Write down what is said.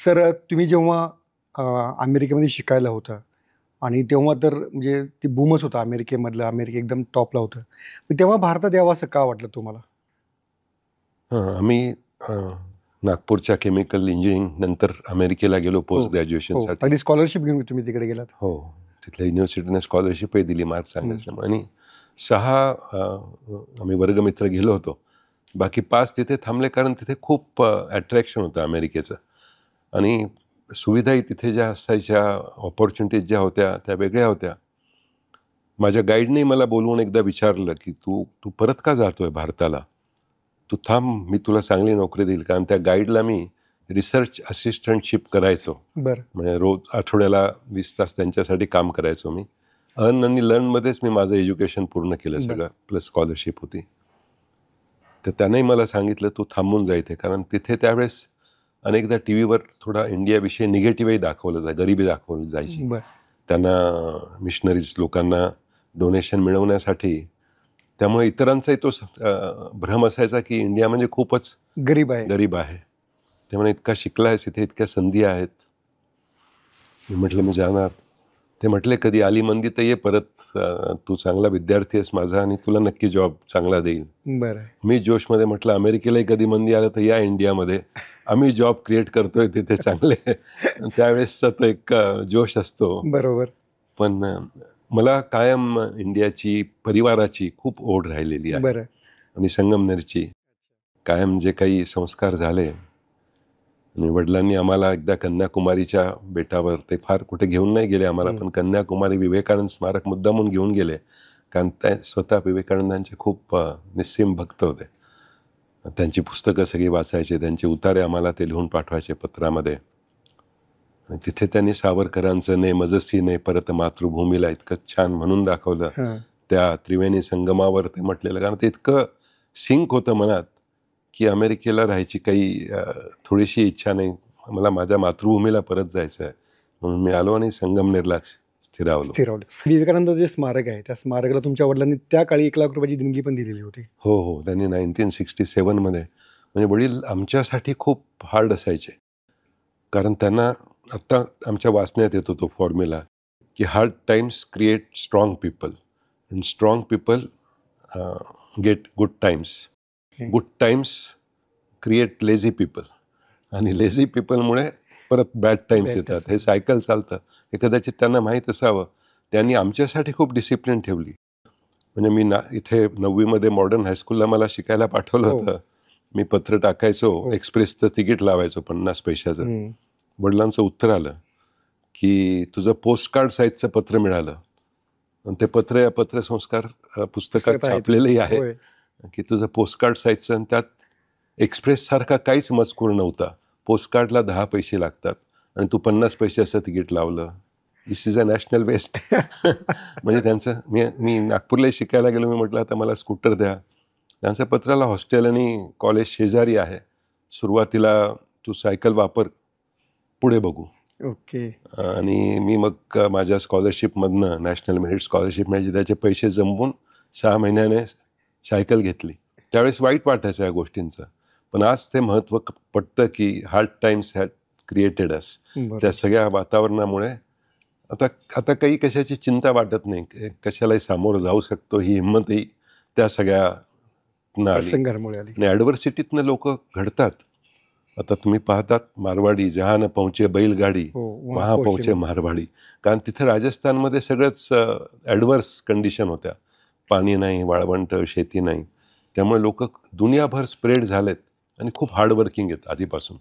Sir तुम्ही जेव्हा अमेरिकेमध्ये शिकायला होता आणि तेव्हा तर म्हणजे ती बूमच होता अमेरिकेमधलं, अमेरिका एकदम टॉपला होतं. मग तेव्हा भारतात यावं असं का वाटलं तुम्हाला? आम्ही नागपूरच्या केमिकल इंजिनिअरिंग नंतर अमेरिकेला गेलो हो, पोस्ट हो. ग्रॅज्युएशनसाठी. अगदी स्कॉलरशिप घेऊन तुम्ही तिकडे गेलात. हो, तिथल्या युनिव्हर्सिटीने स्कॉलरशिपही दिली मार्क चांगले हं. असल्यामुळे. आणि 6 आम्ही वर्गमित्र गेलो होतो. बाकी 5 तिथे थांबले कारण तिथे खूप अट्रॅक्शन होतं अमेरिकेचं. आणि सुविधाही तिथे ज्या असायच्या, ऑपॉर्च्युनिटीज ज्या होत्या त्या वेगळ्या होत्या. माझ्या गाईडने मला बोलवून एकदा विचारलं, की "तू तू परत का जातोय भारताला? तू थांब, मी तुला चांगली नोकरी देईल." कारण त्या गाईडला मी रिसर्च असिस्टंटशिप करायचो. बरं. म्हणजे रोज आठवड्याला 20 तास त्यांच्यासाठी काम करायचो मी. अर्न आणि लर्नमध्येच मी माझं एज्युकेशन पूर्ण केलं बरं. सगळं, प्लस स्कॉलरशिप होती. तर त्यानेही मला सांगितलं, "तू थांबून जा इथे." कारण तिथे त्यावेळेस अनेकदा टी व्हीवर थोडा इंडियाविषयी निगेटिव्हही दाखवलं गरिबी दाखवली जायची. बरं. त्यांना मिशनरीज लोकांना डोनेशन मिळवण्यासाठी. त्यामुळे इतरांचाही तो भ्रम असायचा की इंडिया म्हणजे खूपच गरीब आहे. गरीब आहे. त्यामुळे इतका शिकला आहेस, इथे इतक्या संधी आहेत. मी म्हटलं मी जाणार. ते म्हटले, "कधी आली मंदी तर ये परत. तू चांगला विद्यार्थी आहेस माझा आणि तुला नक्की जॉब चांगला देईल." बरं. मी जोशमध्ये म्हटलं, "अमेरिकेलाही कधी मंदी आलं तर या इंडियामध्ये. आम्ही जॉब क्रिएट करतोय तिथे चांगले." त्यावेळेसचा तो एक जोश असतो. बरोबर. पण मला कायम इंडियाची, परिवाराची खूप ओढ राहिलेली आहे. बरं. आणि संगमनेरची कायम जे काही संस्कार झाले. आणि वडिलांनी आम्हाला एकदा कन्याकुमारीच्या बेटावर, ते फार कुठे घेऊन नाही गेले आम्हाला, पण कन्याकुमारी विवेकानंद स्मारक मुद्दामून घेऊन गेले. कारण ते स्वतः विवेकानंदांचे खूप निस्सीम भक्त होते. त्यांची पुस्तकं सगळी वाचायचे, त्यांचे उतारे आम्हाला ते लिहून पाठवायचे पत्रामध्ये. आणि तिथे त्यांनी सावरकरांचं "ने मजसी ने परत मातृभूमीला" इतकं छान म्हणून दाखवलं. त्या त्रिवेणी संगमावर ते म्हटलेलं, कारण ते इतकं सिंक होतं मनात की अमेरिकेला राहायची काही थोडीशी इच्छा नाही. मला माझ्या मातृभूमीला परत जायचं आहे. म्हणून मी आलो आणि संगमनेरलाच स्थिरावलो. विवेकानंद जे स्मारक आहे, त्या स्मारकाला तुमच्या वडिलांनी त्या काळी ₹1,00,000 देणगी पण दिलेली होती. हो, हो. त्यांनी 1967 मध्ये. म्हणजे वडील आमच्यासाठी खूप हार्ड असायचे. कारण त्यांना आत्ता आमच्या वाचण्यात येतो तो फॉर्म्युला, की hard times create strong people and strong people get good times. Good times create lazy people आणि लेझी पीपलमुळे परत बॅड टाइम्स येतात. हे सायकल चालतं. हे कदाचित त्यांना माहीत असावं. त्यांनी आमच्यासाठी खूप डिसिप्लिन ठेवली. म्हणजे मी इथे 9वी मध्ये मॉडर्न हायस्कूलला मला शिकायला पाठवलं होतं. मी पत्र टाकायचो, एक्सप्रेसचं तिकीट लावायचो 50 पैशाचं. वडिलांचं उत्तर आलं की तुझं पोस्टकार्ड साईजचं पत्र मिळालं. आणि ते पत्र या पत्रसंस्कार पुस्तकात छापलेलंही आहे की तुझं पोस्टकार्ड साईजचं. आणि त्यात एक्सप्रेससारखा काहीच मजकूर नव्हता. पोस्टकार्डला 10 पैसे लागतात आणि तू 50 पैशाचं तिकीट लावलं. दिस इज अ नॅशनल वेस्ट. म्हणजे त्यांचं मी नागपूरला शिकायला गेलो. मी म्हटलं आता मला स्कूटर द्या. त्यांच्या पत्राला हॉस्टेल आणि कॉलेज शेजारी आहे. सुरुवातीला तू सायकल वापर, पुढे बघू. ओके. आणि मी मग माझ्या स्कॉलरशिपमधनं, नॅशनल मेरिट स्कॉलरशिप म्हणजे त्याचे पैसे जमवून 6 महिन्याने सायकल घेतली. त्यावेळेस वाईट वाटायचं या गोष्टींचं. पण आज ते महत्त्व पटतं की hard times had created us. त्या सगळ्या वातावरणामुळे आता काही कशाची चिंता वाटत नाही. कशालाही सामोरं जाऊ शकतो ही हिंमतही त्या सगळ्या आली. आणि ॲडव्हर्सिटीतनं लोक घडतात. आता तुम्ही पाहतात मारवाडी जहाँ न पहुंचे बैलगाडी वहाँ पहुंचे मारवाडी. कारण तिथे राजस्थानमध्ये सगळंच ॲडव्हर्स कंडिशन होत्या. पाणी नाही, वाळवंट, शेती नाही. त्यामुळे लोक दुनियाभर स्प्रेड झालेत आणि खूप हार्डवर्किंग आहेत आधीपासून.